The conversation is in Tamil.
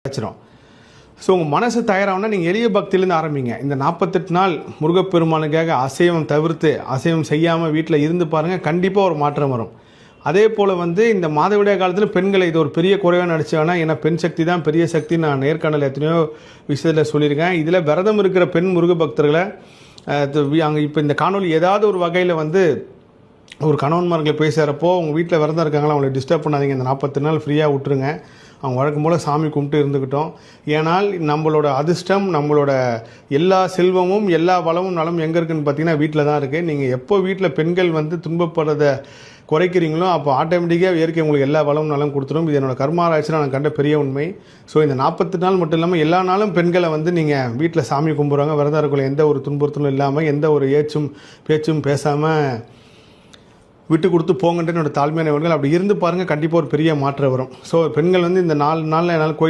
கிடைச்சிரும். ஸோ உங்கள் மனசு தயாராகனா நீங்கள் எளிய பக்தியிலேருந்து ஆரம்பிங்க. இந்த 48 நாள் முருகப்பெருமானுக்காக அசைவம் தவிர்த்து அசைவம் செய்யாமல் வீட்டில் இருந்து பாருங்கள், கண்டிப்பாக ஒரு மாற்றம் வரும். அதே போல் இந்த மாதவிடாய் காலத்தில் பெண்களை இது ஒரு பெரிய குறைவாக நடிச்சாங்கன்னா, ஏன்னா பெண் சக்தி தான் பெரிய சக்தி. நான் நேர்காணல் எத்தனையோ விஷயத்தில் சொல்லியிருக்கேன். இதில் விரதம் இருக்கிற பெண் முருக பக்தர்களை அங்கே இப்போ இந்த காணொலி ஏதாவது ஒரு வகையில் ஒரு கணவன்மார்களை பேசுகிறப்போ உங்கள் வீட்டில் விரதம் இருக்காங்களா, அவங்களை டிஸ்டர்ப் பண்ணாதீங்க. இந்த 48 நாள் ஃப்ரீயாக விட்டுருங்க. அவங்க வழக்கம் போல் சாமி கும்பிட்டு இருந்துக்கிட்டோம். ஏன்னால் நம்மளோட அதிர்ஷ்டம், நம்மளோட எல்லா செல்வமும் எல்லா வளமும் நலம் எங்கே இருக்குதுன்னு பார்த்தீங்கன்னா வீட்டில் தான் இருக்குது. நீங்கள் எப்போ வீட்டில் பெண்கள் துன்பப்படுறதை குறைக்கிறீங்களோ அப்போ ஆட்டோமேட்டிக்காக இயற்கை உங்களுக்கு எல்லா வளமும் நலம் கொடுத்துரும். இது என்னோட கர்மாராய்ச்சியில் நான் கண்ட பெரிய உண்மை. ஸோ இந்த 48 நாள் மட்டும் இல்லாமல் எல்லா நாளும் பெண்களை நீங்கள் வீட்டில் சாமி கும்பிட்றாங்க, விரதம் இருக்கல, எந்த ஒரு துன்புறுத்தலும் இல்லாமல், எந்த ஒரு பேச்சும் பேசாமல் விட்டு கொடுத்து போங்கன்ற என்னோட தாழ்மையானவர்கள். அப்படி இருந்து பாருங்கள், கண்டிப்பாக ஒரு பெரிய மாற்றம் வரும். ஸோ பெண்கள் இந்த 4 நாளில் என்னால் கோயில்